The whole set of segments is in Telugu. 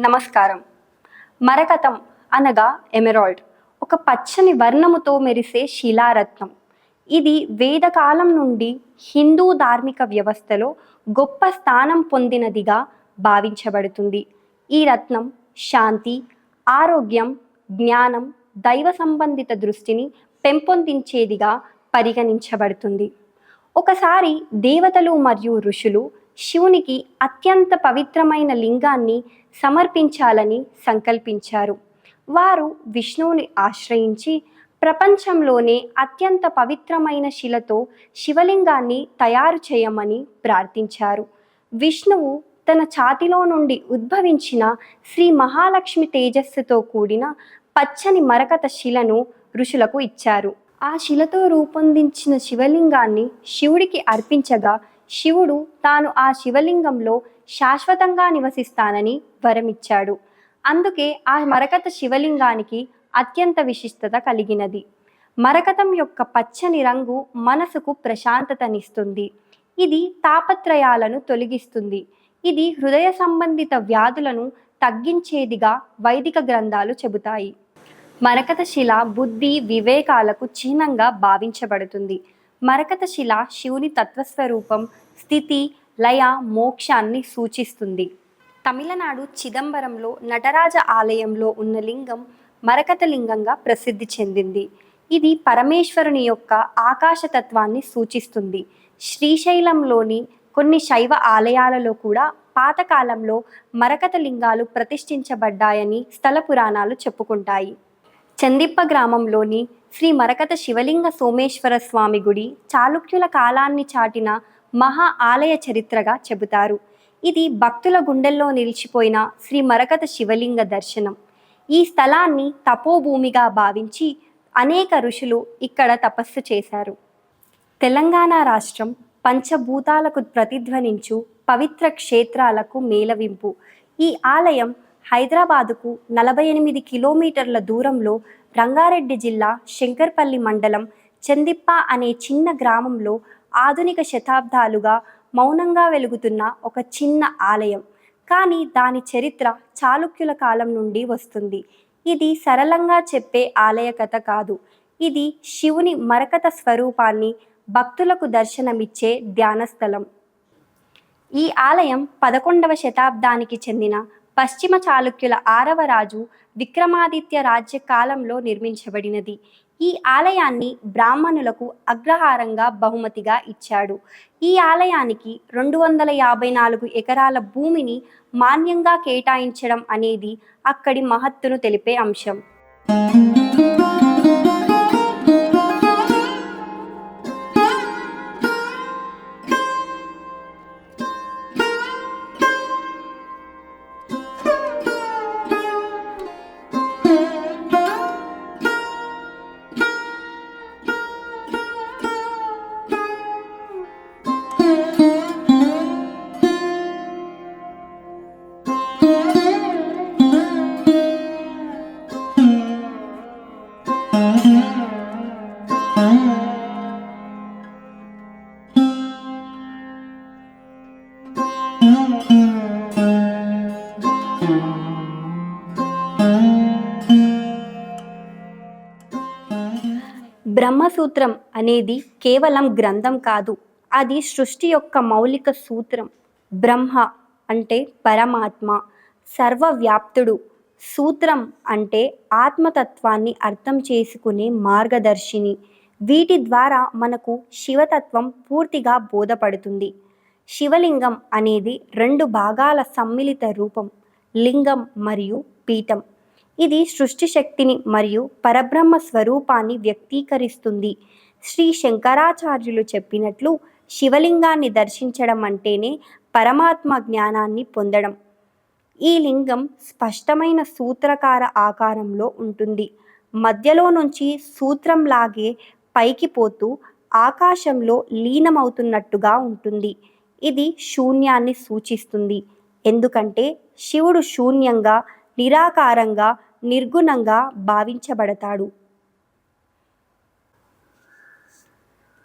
నమస్కారం. మరకతం అనగా ఎమెరాల్డ్ ఒక పచ్చని వర్ణముతో మెరిసే శిలారత్నం. ఇది వేదకాలం నుండి హిందూ ధార్మిక వ్యవస్థలో గొప్ప స్థానం పొందినదిగా భావించబడుతుంది. ఈ రత్నం శాంతి, ఆరోగ్యం, జ్ఞానం, దైవ సంబంధిత దృష్టిని పెంపొందించేదిగా పరిగణించబడుతుంది. ఒకసారి దేవతలు మరియు ఋషులు శివునికి అత్యంత పవిత్రమైన లింగాన్ని సమర్పించాలని సంకల్పించారు. వారు విష్ణువుని ఆశ్రయించి ప్రపంచంలోనే అత్యంత పవిత్రమైన శిలతో శివలింగాన్ని తయారు చేయమని ప్రార్థించారు. విష్ణువు తన ఛాతిలో నుండి ఉద్భవించిన శ్రీ మహాలక్ష్మి తేజస్సుతో కూడిన పచ్చని మరకత శిలను ఋషులకు ఇచ్చారు. ఆ శిలతో రూపొందించిన శివలింగాన్ని శివుడికి అర్పించగా శివుడు తాను ఆ శివలింగంలో శాశ్వతంగా నివసిస్తానని వరమిచ్చాడు. అందుకే ఆ మరకత శివలింగానికి అత్యంత విశిష్టత కలిగినది. మరకతం యొక్క పచ్చని రంగు మనసుకు ప్రశాంతతనిస్తుంది. ఇది తాపత్రయాలను తొలగిస్తుంది. ఇది హృదయ సంబంధిత వ్యాధులను తగ్గించేదిగా వైదిక గ్రంథాలు చెబుతాయి. మరకత శిల బుద్ధి, వివేకాలకు చిహ్నంగా భావించబడుతుంది. మరకత శిల శివుని తత్వస్వరూపం, స్థితి, లయ, మోక్షాన్ని సూచిస్తుంది. తమిళనాడు చిదంబరంలో నటరాజ ఆలయంలో ఉన్న లింగం మరకత లింగంగా ప్రసిద్ధి చెందింది. ఇది పరమేశ్వరుని యొక్క ఆకాశతత్వాన్ని సూచిస్తుంది. శ్రీశైలంలోని కొన్ని శైవ ఆలయాలలో కూడా పాతకాలంలో మరకత లింగాలు ప్రతిష్ఠించబడ్డాయని స్థల పురాణాలు చెప్పుకుంటాయి. చందిప్ప గ్రామంలోని శ్రీ మరకత శివలింగ సోమేశ్వర స్వామి గుడి చాళుక్యుల కాలాన్ని చాటిన మహా ఆలయ చరిత్రగా చెబుతారు. ఇది భక్తుల గుండెల్లో నిలిచిపోయిన శ్రీ మరకత శివలింగ దర్శనం. ఈ స్థలాన్ని తపోభూమిగా భావించి అనేక ఋషులు ఇక్కడ తపస్సు చేశారు. తెలంగాణ రాష్ట్రం పంచభూతాలకు ప్రతిధ్వనించు పవిత్ర క్షేత్రాలకు మేళవింపు. ఈ ఆలయం హైదరాబాదుకు 48 కిలోమీటర్ల దూరంలో రంగారెడ్డి జిల్లా శంకర్పల్లి మండలం చందిప్ప అనే చిన్న గ్రామంలో ఆధునిక శతాబ్దాలుగా మౌనంగా వెలుగుతున్న ఒక చిన్న ఆలయం. కానీ దాని చరిత్ర చాళుక్యుల కాలం నుండి వస్తుంది. ఇది సరళంగా చెప్పే ఆలయ కథ కాదు. ఇది శివుని మరకత స్వరూపాన్ని భక్తులకు దర్శనమిచ్చే ధ్యానస్థలం. ఈ ఆలయం 11వ శతాబ్దానికి చెందిన పశ్చిమ చాళుక్యుల 6వ రాజు విక్రమాదిత్య రాజ్య కాలంలో నిర్మించబడినది. ఈ ఆలయాన్ని బ్రాహ్మణులకు అగ్రహారంగా బహుమతిగా ఇచ్చాడు. ఈ ఆలయానికి 254 ఎకరాల భూమిని మాన్యంగా కేటాయించడం అనేది అక్కడి మహత్తును తెలిపే అంశం. బ్రహ్మసూత్రం అనేది కేవలం గ్రంథం కాదు, అది సృష్టి యొక్క మౌలిక సూత్రం. బ్రహ్మ అంటే పరమాత్మ, సర్వవ్యాప్తుడు. సూత్రం అంటే ఆత్మతత్వాన్ని అర్థం చేసుకునే మార్గదర్శిని. వీటి ద్వారా మనకు శివతత్వం పూర్తిగా బోధపడుతుంది. శివలింగం అనేది 2 భాగాల సమ్మిళిత రూపం, లింగం మరియు పీఠం. ఇది సృష్టి శక్తిని మరియు పరబ్రహ్మ స్వరూపాన్ని వ్యక్తీకరిస్తుంది. శ్రీ శంకరాచార్యులు చెప్పినట్లు శివలింగాన్ని దర్శించడం అంటేనే పరమాత్మ జ్ఞానాన్ని పొందడం. ఈ లింగం స్పష్టమైన సూత్రకార ఆకారంలో ఉంటుంది. మధ్యలో నుంచి సూత్రంలాగే పైకి పోతూ ఆకాశంలో లీనమవుతున్నట్టుగా ఉంటుంది. ఇది శూన్యాన్ని సూచిస్తుంది. ఎందుకంటే శివుడు శూన్యంగా, నిరాకారంగా, నిర్గుణంగా భావించబడతాడు.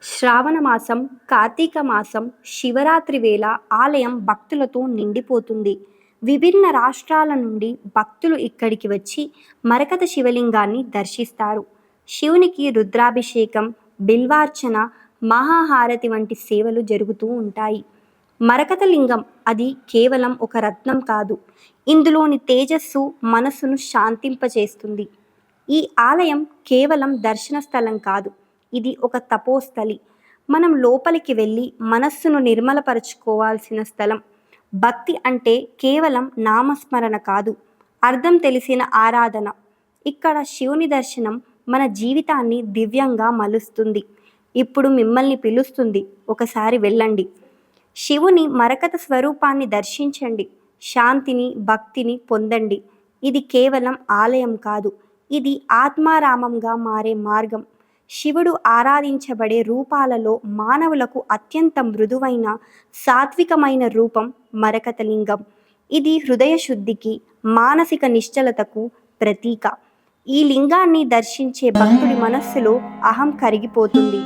శ్రావణ మాసం, కార్తీక మాసం, శివరాత్రి వేళ ఆలయం భక్తులతో నిండిపోతుంది. విభిన్న రాష్ట్రాల నుండి భక్తులు ఇక్కడికి వచ్చి మరకత శివలింగాన్ని దర్శిస్తారు. శివునికి రుద్రాభిషేకం, బిల్వార్చన, మహాహారతి వంటి సేవలు జరుగుతూ ఉంటాయి. మరకత లింగం అది కేవలం ఒక రత్నం కాదు, ఇందులోని తేజస్సు మనస్సును శాంతింపచేస్తుంది. ఈ ఆలయం కేవలం దర్శన స్థలం కాదు, ఇది ఒక తపోస్థలి. మనం లోపలికి వెళ్ళి మనస్సును నిర్మలపరచుకోవాల్సిన స్థలం. భక్తి అంటే కేవలం నామస్మరణ కాదు, అర్థం తెలిసిన ఆరాధన. ఇక్కడ శివుని దర్శనం మన జీవితాన్ని దివ్యంగా మలుస్తుంది. ఇప్పుడు మిమ్మల్ని పిలుస్తుంది, ఒకసారి వెళ్ళండి. శివుని మరకత స్వరూపాన్ని దర్శించండి, శాంతిని, భక్తిని పొందండి. ఇది కేవలం ఆలయం కాదు, ఇది ఆత్మారామంగా మారే మార్గం. శివుడు ఆరాధించబడే రూపాలలో మానవులకు అత్యంత మృదువైన, సాత్వికమైన రూపం మరకతలింగం. ఇది హృదయ శుద్ధికి, మానసిక నిశ్చలతకు ప్రతీక. ఈ లింగాన్ని దర్శించే భక్తుడి మనస్సులో అహం కరిగిపోతుంది.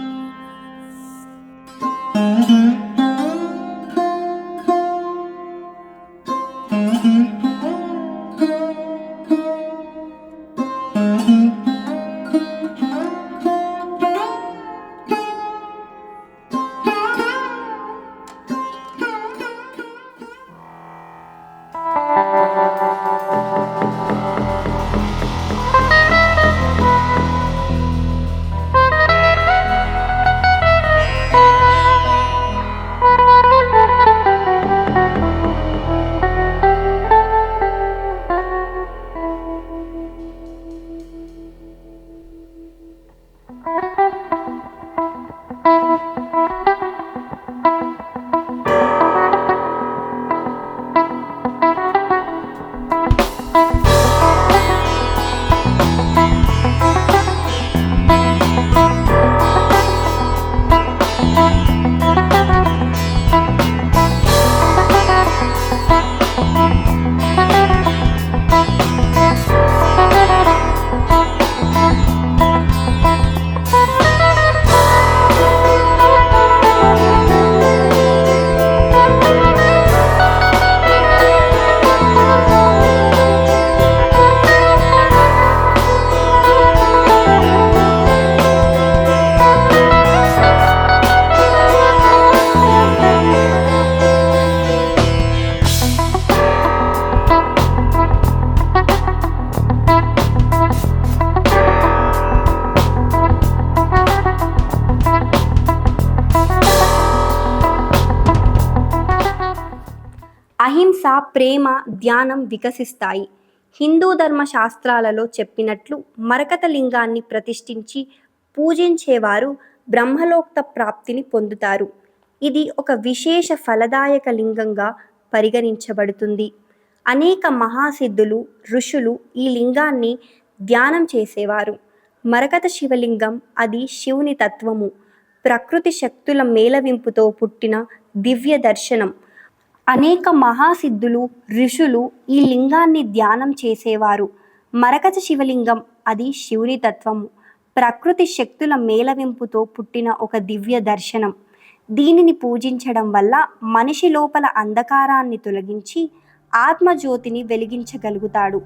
అహింస, ప్రేమ, ధ్యానం వికసిస్తాయి. హిందూ ధర్మ శాస్త్రాలలో చెప్పినట్లు మరకత లింగాన్ని ప్రతిష్ఠించి పూజించేవారు బ్రహ్మలోక్త ప్రాప్తిని పొందుతారు. ఇది ఒక విశేష ఫలదాయక లింగంగా పరిగణించబడుతుంది. అనేక మహాసిద్ధులు, ఋషులు ఈ లింగాన్ని ధ్యానం చేసేవారు. మరకత శివలింగం అది శివుని తత్వము, ప్రకృతి శక్తుల మేళవింపుతో పుట్టిన దివ్య దర్శనం. అనేక మహాసిద్ధులు, ఋషులు ఈ లింగాన్ని ధ్యానం చేసేవారు. మరకత శివలింగం అది శివుని తత్వము, ప్రకృతి శక్తుల మేళవింపుతో పుట్టిన ఒక దివ్య దర్శనం. దీనిని పూజించడం వల్ల మనిషి లోపల అంధకారాన్ని తొలగించి ఆత్మజ్యోతిని వెలిగించగలుగుతాడు.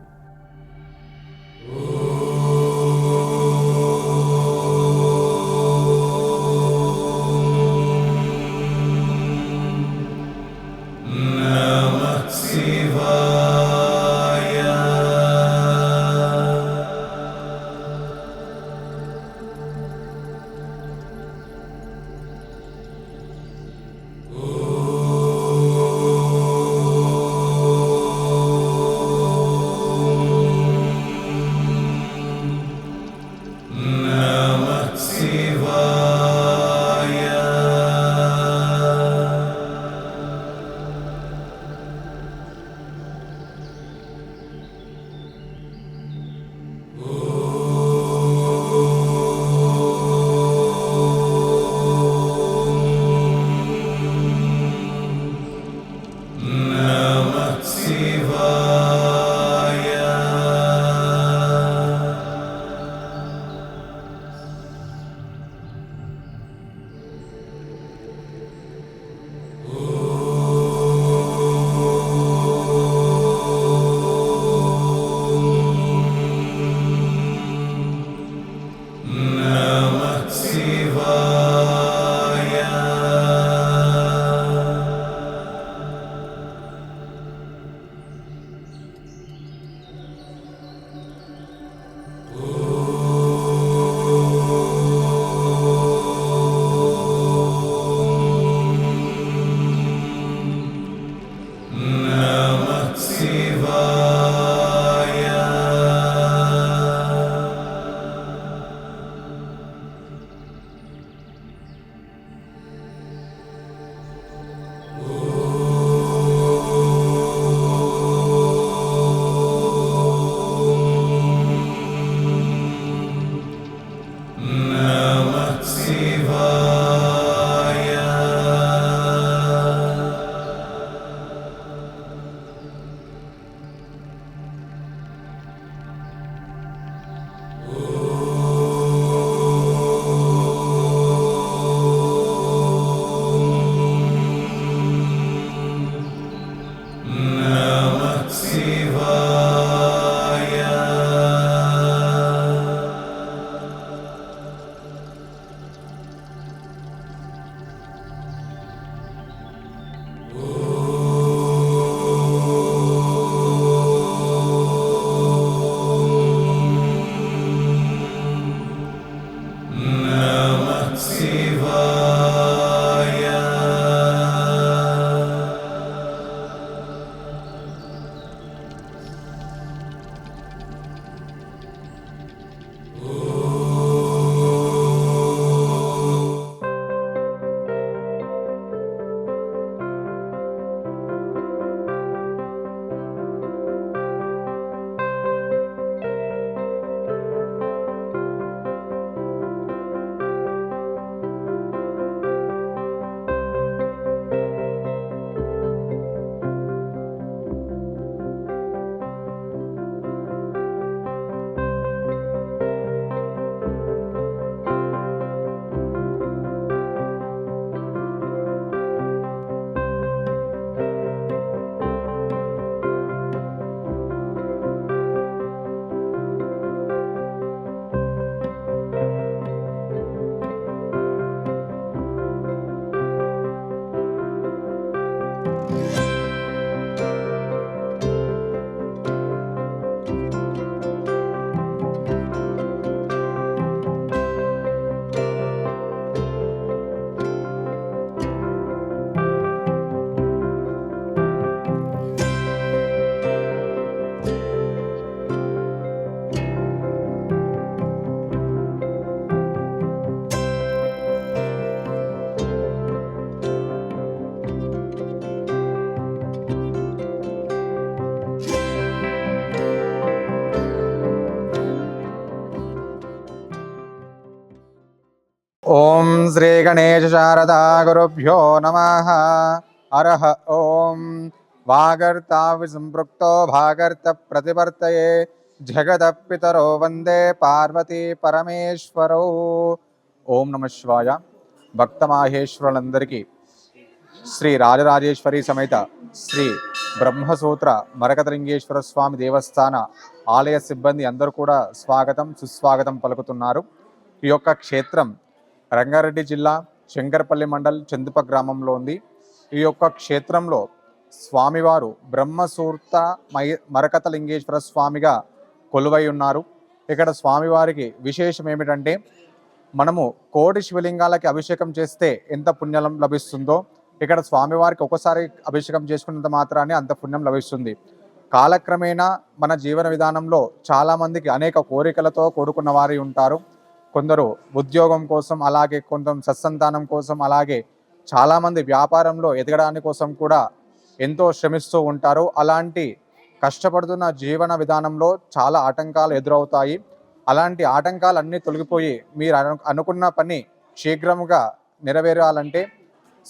ఓం శ్రీ గణేశ శారదా గురుభ్యో నమః. హరః ఓం. వాగర్తావి సంపృక్తో భాగర్త ప్రతివర్తయే జగదః పితరో వందే పార్వతీ పరమేశ్వరౌ. ఓం నమః శివాయ. భక్త మాహేశ్వరులందరికీ శ్రీ రాజరాజేశ్వరి సమేత శ్రీ బ్రహ్మసూత్ర మరకతలింగేశ్వర స్వామి దేవస్థాన ఆలయ సిబ్బంది అందరూ కూడా స్వాగతం సుస్వాగతం పలుకుతున్నారు. ఈ యొక్క క్షేత్రం రంగారెడ్డి జిల్లా శంకరపల్లి మండల్ చందుప గ్రామంలో ఉంది. ఈ యొక్క క్షేత్రంలో స్వామివారు బ్రహ్మసూత్ర మరకతలింగేశ్వర స్వామిగా కొలువై ఉన్నారు. ఇక్కడ స్వామివారికి విశేషం ఏమిటంటే, మనము కోటి శివలింగాలకి అభిషేకం చేస్తే ఎంత పుణ్యం లభిస్తుందో, ఇక్కడ స్వామివారికి ఒకసారి అభిషేకం చేసుకున్నంత మాత్రాన్ని అంత పుణ్యం లభిస్తుంది. కాలక్రమేణా మన జీవన విధానంలో చాలామందికి అనేక కోరికలతో కూడుకున్న వారు ఉంటారు. కొందరు ఉద్యోగం కోసం, అలాగే కొంత సత్సంతానం కోసం, అలాగే చాలామంది వ్యాపారంలో ఎదగడానికి కోసం కూడా ఎంతో శ్రమిస్తూ ఉంటారు. అలాంటి కష్టపడుతున్న జీవన విధానంలో చాలా ఆటంకాలు ఎదురవుతాయి. అలాంటి ఆటంకాలన్నీ తొలగిపోయి మీరు అనుకున్న పని శీఘ్రముగా నెరవేరాలంటే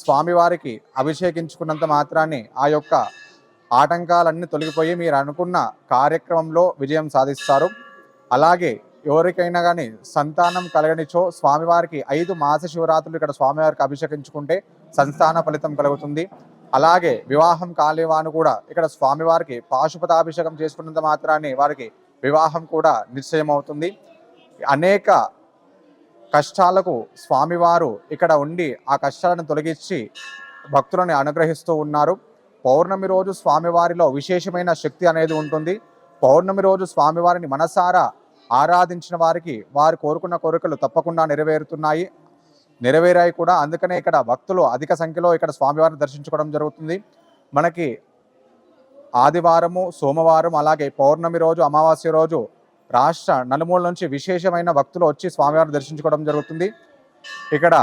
స్వామివారికి అభిషేకించుకున్నంత మాత్రాన్ని ఆ యొక్క ఆటంకాలన్నీ తొలగిపోయి మీరు అనుకున్న కార్యక్రమంలో విజయం సాధిస్తారు. అలాగే ఎవరికైనా కానీ సంతానం కలగనిచో స్వామివారికి 5 మాస శివరాత్రులు ఇక్కడ స్వామివారికి అభిషేకించుకుంటే సంతాన ఫలితం కలుగుతుంది. అలాగే వివాహం కాలేవాను కూడా ఇక్కడ స్వామివారికి పాశుపతాభిషేకం చేసుకున్నంత మాత్రాన్ని వారికి వివాహం కూడా నిశ్చయం అవుతుంది. అనేక కష్టాలకు స్వామివారు ఇక్కడ ఉండి ఆ కష్టాలను తొలగించి భక్తులను అనుగ్రహిస్తూ ఉన్నారు. పౌర్ణమి రోజు స్వామివారిలో విశేషమైన శక్తి అనేది ఉంటుంది. పౌర్ణమి రోజు స్వామివారిని మనసారా ఆరాధించిన వారికి వారు కోరుకున్న కోరికలు తప్పకుండా నెరవేరాయి కూడా. అందుకనే ఇక్కడ భక్తులు అధిక సంఖ్యలో ఇక్కడ స్వామివారిని దర్శించుకోవడం జరుగుతుంది. మనకి ఆదివారము, సోమవారం, అలాగే పౌర్ణమి రోజు, అమావాస్య రోజు రాష్ట్ర నలుమూల నుంచి విశేషమైన భక్తులు వచ్చి స్వామివారిని దర్శించుకోవడం జరుగుతుంది. ఇక్కడ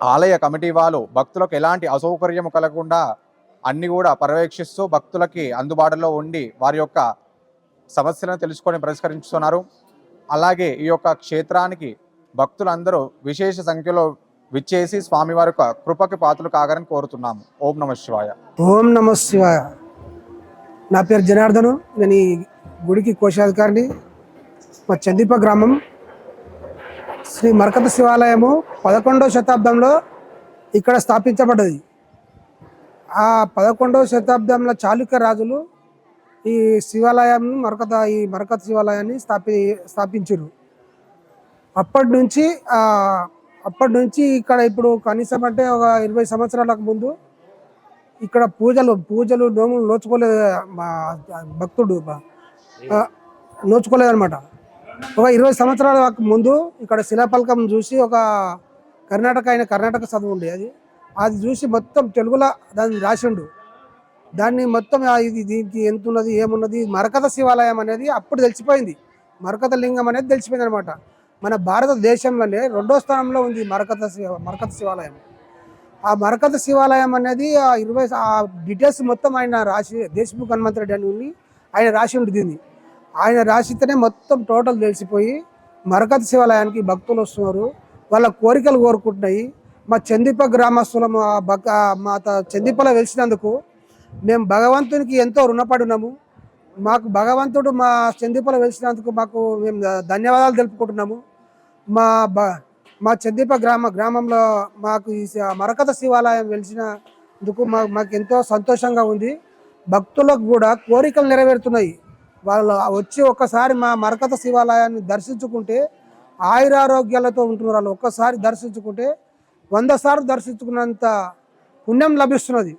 ఆలయ కమిటీ వాళ్ళు భక్తులకు ఎలాంటి అసౌకర్యం కలగకుండా అన్ని కూడా పర్యవేక్షిస్తూ భక్తులకి అందుబాటులో ఉండి వారి యొక్క సమస్యలను తెలుసుకొని పరిష్కరించుతున్నారు. అలాగే ఈ యొక్క క్షేత్రానికి భక్తులందరూ విశేష సంఖ్యలో విచ్చేసి స్వామివారి యొక్క కృపకి పాత్రలు కాగలని కోరుతున్నాము. ఓం నమః శివాయ. ఓం నమః శివాయ. నా పేరు జనార్దను. నేను ఈ గుడికి కోశాధికారిని. మా చందీప గ్రామం. శ్రీ మరకత శివాలయము 11వ శతాబ్దంలో ఇక్కడ స్థాపించబడ్డది. ఆ 11వ శతాబ్దంలో చాళుక్య రాజులు ఈ శివాలయం ఈ మరకత శివాలయాన్ని స్థాపించారు. అప్పటి నుంచి ఇక్కడ ఇప్పుడు కనీసం అంటే ఒక 20 సంవత్సరాలకు ముందు ఇక్కడ పూజలు నోములు నోచుకోలేదు, మా భక్తుడు నోచుకోలేదన్నమాట. ఒక 20 సంవత్సరాల ముందు ఇక్కడ శిలాపలకం చూసి ఒక కర్ణాటక చదువు ఉండే అది చూసి మొత్తం తెలుగులో దాన్ని రాసిండు. దాన్ని మొత్తం దీనికి ఎంత ఉన్నది ఏమున్నది మరకత శివాలయం అనేది అప్పుడు తెలిసిపోయింది. మరకత లింగం అనేది తెలిసిపోయింది అనమాట. మన భారతదేశంలోనే 2వ స్థానంలో ఉంది మరకత శివాలయం. ఆ మరకత శివాలయం అనేది ఆ డీటెయిల్స్ మొత్తం ఆయన రాసి, దేశముఖ్ హనుమంత్ రెడ్డి అని ఉంది, ఆయన రాసిండు దీన్ని. ఆయన రాసితేనే మొత్తం టోటల్ తెలిసిపోయి మరకత శివాలయానికి భక్తులు వస్తున్నారు, వాళ్ళ కోరికలు కోరుకుంటున్నాయి. మా చందీప గ్రామస్తులము మా చందీపలో వెలిసినందుకు మేము భగవంతునికి ఎంతో రుణపడి ఉన్నాము. మాకు భగవంతుడు మా చందీపలో వెలిసినందుకు మేము ధన్యవాదాలు తెలుపుకుంటున్నాము. మా చందీప గ్రామంలో మాకు ఈ మరకత శివాలయం వెలిసినందుకు మాకు ఎంతో సంతోషంగా ఉంది. భక్తులకు కూడా కోరికలు నెరవేరుతున్నాయి. వాళ్ళు వచ్చి ఒక్కసారి మా మరకత శివాలయాన్ని దర్శించుకుంటే ఆయురారోగ్యాలతో ఉంటున్నారు. వాళ్ళు ఒక్కసారి దర్శించుకుంటే 100 సార్లు దర్శించుకున్నంత పుణ్యం లభిస్తున్నది.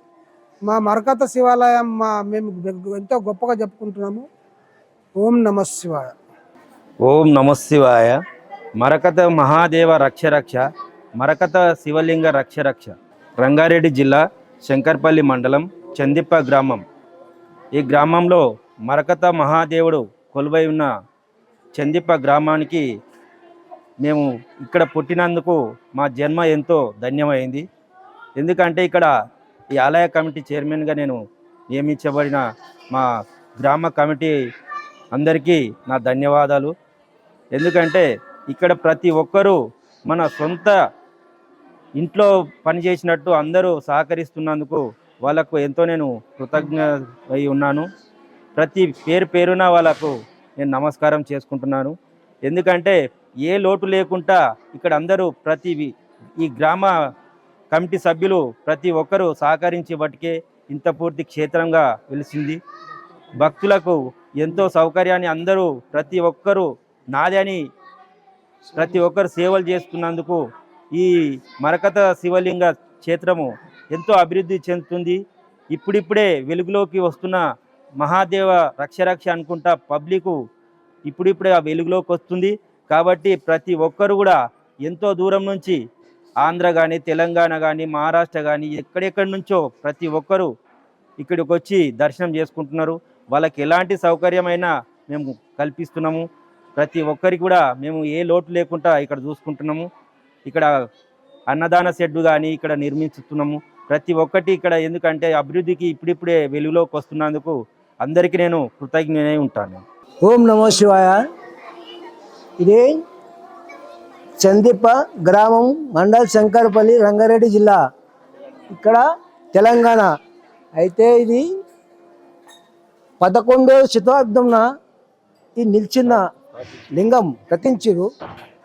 మా మరకత శివాలయం మేము ఎంతో గొప్పగా చెప్పుకుంటున్నాము. ఓం నమ శివాయ. ఓం నమ శివాయ. మరకత మహాదేవ రక్ష మరకత శివలింగ రక్ష రంగారెడ్డి జిల్లా శంకర్పల్లి మండలం చందిప్ప గ్రామం. ఈ గ్రామంలో మరకత మహాదేవుడు కొలువై ఉన్న చందిప్ప గ్రామానికి మేము ఇక్కడ పుట్టినందుకు మా జన్మ ఎంతో ధన్యమైంది. ఎందుకంటే ఇక్కడ ఈ ఆలయ కమిటీ చైర్మన్గా నేను నియమించబడిన మా గ్రామ కమిటీ అందరికీ నా ధన్యవాదాలు. ఎందుకంటే ఇక్కడ ప్రతి ఒక్కరూ మన సొంత ఇంట్లో పనిచేసినట్టు అందరూ సహకరిస్తున్నందుకు వాళ్ళకు ఎంతో నేను కృతజ్ఞ అయి ఉన్నాను. ప్రతి పేరున వాళ్ళకు నేను నమస్కారం చేసుకుంటున్నాను. ఎందుకంటే ఏ లోటు లేకుండా ఇక్కడ అందరూ ఈ గ్రామ కమిటీ సభ్యులు ప్రతి ఒక్కరూ సహకరించి బట్టికే ఇంత పూర్తి క్షేత్రంగా వెలిసింది. భక్తులకు ఎంతో సౌకర్యాన్ని అందరూ ప్రతి ఒక్కరూ నాదే అని ప్రతి ఒక్కరు సేవలు చేస్తున్నందుకు ఈ మరకత శివలింగ క్షేత్రము ఎంతో అభివృద్ధి చెందుతుంది. ఇప్పుడిప్పుడే వెలుగులోకి వస్తున్న మహాదేవ రక్ష అనుకుంటా పబ్లిక్ ఇప్పుడిప్పుడే ఆ వెలుగులోకి వస్తుంది. కాబట్టి ప్రతి ఒక్కరు కూడా ఎంతో దూరం నుంచి ఆంధ్ర కానీ, తెలంగాణ కానీ, మహారాష్ట్ర కానీ ఎక్కడెక్కడి నుంచో ప్రతి ఒక్కరూ ఇక్కడికి వచ్చి దర్శనం చేసుకుంటున్నారు. వాళ్ళకి ఎలాంటి సౌకర్యమైనా మేము కల్పిస్తున్నాము. ప్రతి ఒక్కరికి కూడా మేము ఏ లోటు లేకుండా ఇక్కడ చూసుకుంటున్నాము. ఇక్కడ అన్నదాన షెడ్ కానీ ఇక్కడ నిర్మిస్తున్నాము. ప్రతి ఒక్కటి ఇక్కడ ఎందుకంటే అభివృద్ధికి ఇప్పుడిప్పుడే వెలుగులోకి వస్తున్నందుకు అందరికీ నేను కృతజ్ఞుడై ఉంటాను. ఓం నమో శివాయ. ఇది చందిప్ప గ్రామం, మండల్ శంకర్పల్లి, రంగారెడ్డి జిల్లా, ఇక్కడ తెలంగాణ. అయితే ఇది 11వ శతాబ్దంన ఈ నిల్చిన లింగం ప్రతించారు.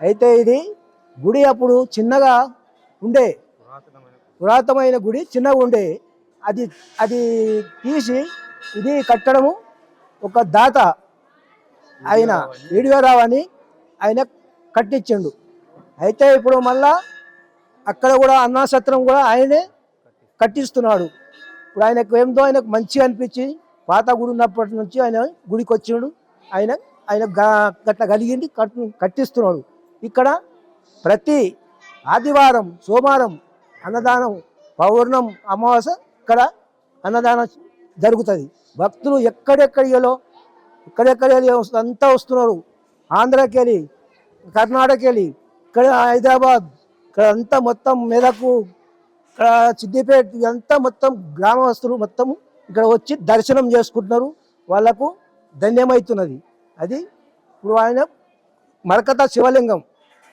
అయితే ఇది గుడి అప్పుడు చిన్నగా ఉండే, పురాతనమైన గుడి చిన్నగా ఉండే. అది తీసి ఇది కట్టడము ఒక దాత ఆయన వీడియోరావు అని ఆయన కట్టించిండు. అయితే ఇప్పుడు మళ్ళా అక్కడ కూడా అన్నాసత్రం కూడా ఆయనే కట్టిస్తున్నాడు. ఇప్పుడు ఆయనకు మంచిగా అనిపించి పాత గుడి ఉన్నప్పటి నుంచి ఆయన గుడికి వచ్చిండు. ఆయన గట్ల కలిగింది కట్టిస్తున్నాడు. ఇక్కడ ప్రతి ఆదివారం, సోమవారం అన్నదానం, పౌర్ణం, అమావాస్య ఇక్కడ అన్నదానం జరుగుతుంది. భక్తులు ఎక్కడెక్కడిలో అంతా వస్తున్నారు. ఆంధ్రాకి వెళ్ళి, కర్ణాటకకి వెళ్ళి, ఇక్కడ హైదరాబాద్, ఇక్కడ అంతా మొత్తం మెదకు, ఇక్కడ సిద్దిపేట, ఇదంతా మొత్తం గ్రామస్తులు మొత్తం ఇక్కడ వచ్చి దర్శనం చేసుకుంటున్నారు. వాళ్ళకు ధన్యమవుతున్నది. అది ఇప్పుడు ఆయన మరకత శివలింగం,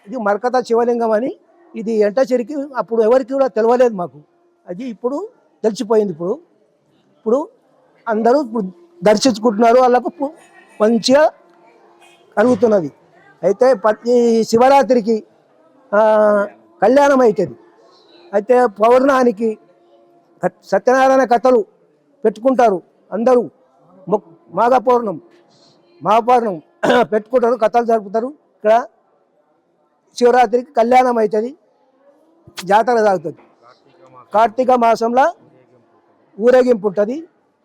ఇది మరకత శివలింగం అని ఇది ఎంటచెరికి అప్పుడు ఎవరికి కూడా తెలియలేదు మాకు. అది ఇప్పుడు తెలిసిపోయింది. ఇప్పుడు అందరూ ఇప్పుడు దర్శించుకుంటున్నారు. వాళ్ళకు మంచిగా కలుగుతున్నది. అయితే ప్రతి శివరాత్రికి కళ్యాణం అవుతుంది. అయితే పౌర్ణానికి సత్యనారాయణ కథలు పెట్టుకుంటారు. అందరూ మహాపౌర్ణం పెట్టుకుంటారు, కథలు జరుపుతారు. ఇక్కడ శివరాత్రికి కళ్యాణం అవుతుంది, జాతర సాగుతుంది. కార్తీక మాసంలో ఊరేగింపు ఉంటుంది,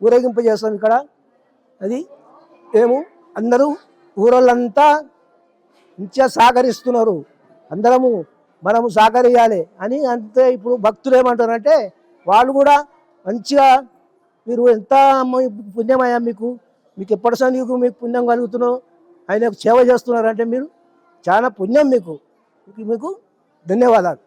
ఊరేగింపు చేస్తాం ఇక్కడ. అది మేము అందరూ ఊరోళ్ళంతా మంచిగా సహకరిస్తున్నారు. మనము సహకరియాలి అని. అంతే ఇప్పుడు భక్తులు ఏమంటారంటే వాళ్ళు కూడా మంచిగా మీరు ఎంత పుణ్యమయ్యా మీకు ఎప్పటి సందికు మీకు పుణ్యం కలుగుతున్నావు, ఆయనకు సేవ చేస్తున్నారంటే మీరు చాలా పుణ్యం, మీకు ధన్యవాదాలు.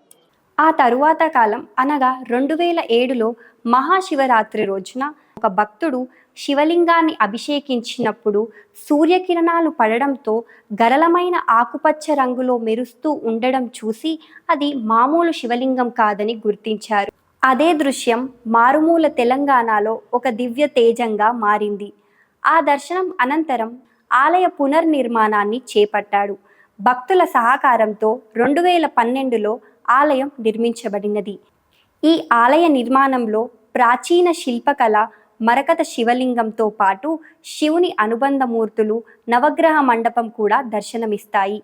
ఆ తరువాత కాలం అనగా 2007లో మహాశివరాత్రి రోజున ఒక భక్తుడు శివలింగాన్ని అభిషేకించినప్పుడు సూర్యకిరణాలు పడడంతో గరళమైన ఆకుపచ్చ రంగులో మెరుస్తూ ఉండడం చూసి అది మామూలు శివలింగం కాదని గుర్తించారు. అదే దృశ్యం మారుమూల తెలంగాణలో ఒక దివ్య తేజంగా మారింది. ఆ దర్శనం అనంతరం ఆలయ పునర్నిర్మాణాన్ని చేపట్టాడు. భక్తుల సహకారంతో 2012లో ఆలయం నిర్మించబడినది. ఈ ఆలయ నిర్మాణంలో ప్రాచీన శిల్పకళ, మరకత శివలింగంతో పాటు శివుని అనుబంధ మూర్తులు, నవగ్రహ మండపం కూడా దర్శనమిస్తాయి.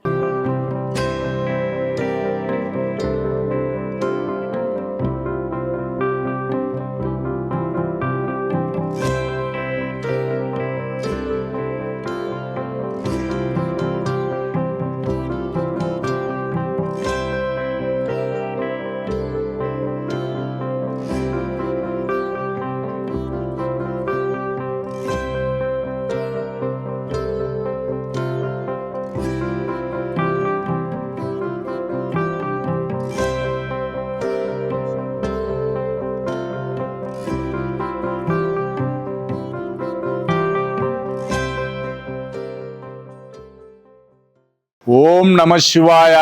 ఓం నమ శివాయ.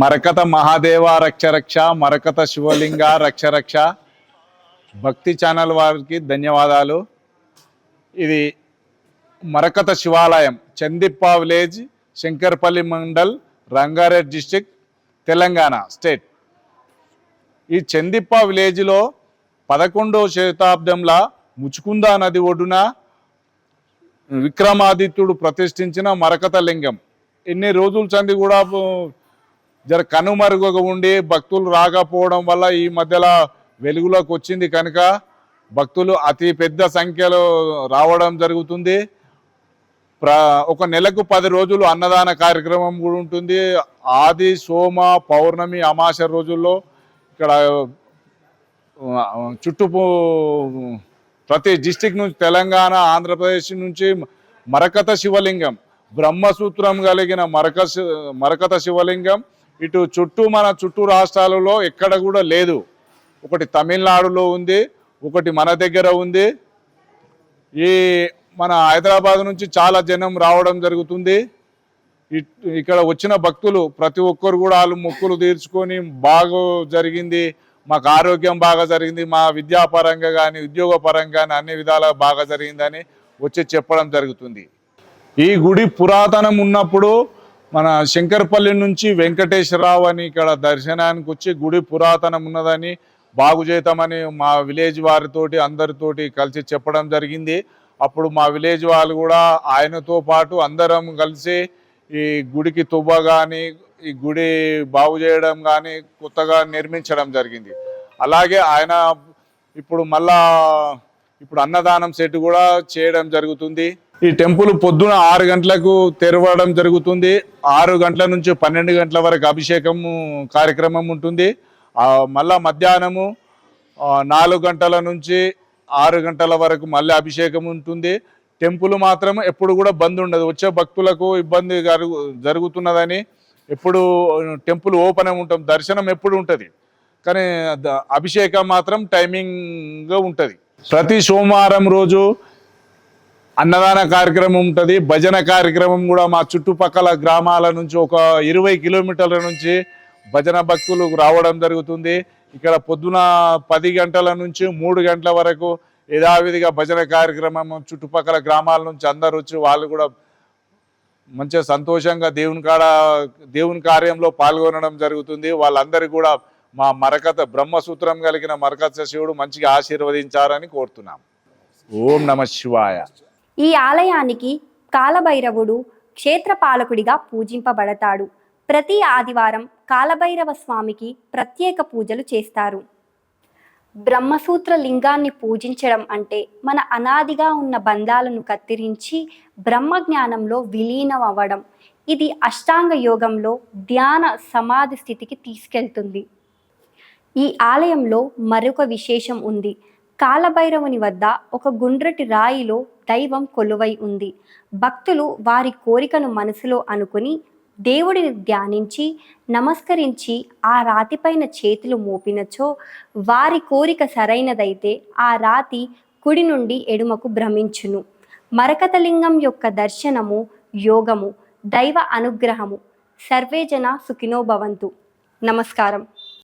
మరకత మహాదేవ రక్ష రక్ష, మరకత శివలింగ రక్ష రక్ష. భక్తి ఛానల్ వారికి ధన్యవాదాలు. ఇది మరకత శివాలయం, Chandippa village, Shankarpally mandal, Rangareddy district, Telangana state. ఈ చందిప్ప విలేజ్లో 11వ శతాబ్దంలో ముచుకుంద నది ఒడ్డున విక్రమాదిత్యుడు ప్రతిష్ఠించిన మరకత లింగం ఎన్ని రోజుల చంది కూడా జర కనుమరుగుగా ఉండి భక్తులు రాకపోవడం వల్ల ఈ మధ్యలో వెలుగులోకి వచ్చింది కనుక భక్తులు అతి పెద్ద సంఖ్యలో రావడం జరుగుతుంది. ఒక నెలకు 10 రోజులు అన్నదాన కార్యక్రమం కూడా ఉంటుంది. ఆది, సోమ, పౌర్ణమి, అమాస రోజుల్లో ఇక్కడ ప్రతి డిస్టిక్ నుంచి, తెలంగాణ, ఆంధ్రప్రదేశ్ నుంచి మరకత శివలింగం, బ్రహ్మసూత్రం కలిగిన మరకత శివలింగం ఇటు మన చుట్టూ రాష్ట్రాలలో ఎక్కడ కూడా లేదు. ఒకటి తమిళనాడులో ఉంది, ఒకటి మన దగ్గర ఉంది. ఈ మన హైదరాబాద్ నుంచి చాలా జనం రావడం జరుగుతుంది. ఇక్కడ వచ్చిన భక్తులు ప్రతి ఒక్కరు కూడా వాళ్ళు మొక్కులు తీర్చుకొని బాగా జరిగింది, మాకు ఆరోగ్యం బాగా జరిగింది, మా విద్యాపరంగా కానీ ఉద్యోగపరంగా కానీ అన్ని విధాలా బాగా జరిగిందని వచ్చి చెప్పడం జరుగుతుంది. ఈ గుడి పురాతనం ఉన్నప్పుడు మన శంకర్పల్లి నుంచి వెంకటేశ్వరరావు అని ఇక్కడ దర్శనానికి వచ్చి గుడి పురాతనం ఉన్నదని బాగు చేద్దామని మా విలేజ్ వారితోటి అందరితోటి కలిసి చెప్పడం జరిగింది. అప్పుడు మా విలేజ్ వాళ్ళు కూడా ఆయనతో పాటు అందరం కలిసి ఈ గుడికి తువ్వ కానీ ఈ గుడి బాగు చేయడం కానీ కొత్తగా నిర్మించడం జరిగింది. అలాగే ఆయన ఇప్పుడు అన్నదానం సెట్ కూడా చేయడం జరుగుతుంది. ఈ టెంపుల్ పొద్దున 6 గంటలకు తెరవడం జరుగుతుంది. 6 గంటల నుంచి 12 గంటల వరకు అభిషేకం కార్యక్రమం ఉంటుంది. మళ్ళా మధ్యాహ్నము 4 గంటల నుంచి 6 గంటల వరకు మళ్ళీ అభిషేకం ఉంటుంది. టెంపుల్ మాత్రం ఎప్పుడు కూడా బంద్ ఉండదు. వచ్చే భక్తులకు ఇబ్బంది జరుగుతున్నదని ఎప్పుడు టెంపుల్ ఓపెన్ ఉంటాం, దర్శనం ఎప్పుడు ఉంటుంది, కానీ అభిషేకం మాత్రం టైమింగ్గా ఉంటుంది. ప్రతి సోమవారం రోజు అన్నదాన కార్యక్రమం ఉంటుంది, భజన కార్యక్రమం కూడా మా చుట్టుపక్కల గ్రామాల నుంచి ఒక 20 కిలోమీటర్ల నుంచి భజన భక్తులు రావడం జరుగుతుంది. ఇక్కడ పొద్దున 10 గంటల నుంచి 3 గంటల వరకు యథావిధిగా భజన కార్యక్రమం చుట్టుపక్కల గ్రామాల నుంచి అందరు వచ్చి వాళ్ళు కూడా మంచిగా సంతోషంగా దేవుని కార్యంలో పాల్గొనడం జరుగుతుంది. వాళ్ళందరికీ కూడా మా బ్రహ్మసూత్రం కలిగిన మరకత శివుడు మంచిగా ఆశీర్వదించారని కోరుతున్నాం. ఓం నమ శివాయ. ఈ ఆలయానికి కాలభైరవుడు క్షేత్రపాలకుడిగా పూజింపబడతాడు. ప్రతి ఆదివారం కాలభైరవ స్వామికి ప్రత్యేక పూజలు చేస్తారు. బ్రహ్మసూత్ర లింగాన్ని పూజించడం అంటే మన అనాదిగా ఉన్న బంధాలను కత్తిరించి బ్రహ్మజ్ఞానంలో విలీనం అవ్వడం. ఇది అష్టాంగ యోగంలో ధ్యాన సమాధి స్థితికి తీసుకెళ్తుంది. ఈ ఆలయంలో మరొక విశేషం ఉంది. కాలభైరవుని వద్ద ఒక గుండ్రటి రాయిలో దైవం కొలువై ఉంది. భక్తులు వారి కోరికను మనసులో అనుకుని దేవుడిని ధ్యానించి నమస్కరించి ఆ రాతిపైన చేతులు మోపినచో వారి కోరిక సరైనదైతే ఆ రాతి కుడి నుండి ఎడుమకు భ్రమించును. మరకతలింగం యొక్క దర్శనము యోగము, దైవ అనుగ్రహము. సర్వే జన సుఖినో భవంతు. నమస్కారం.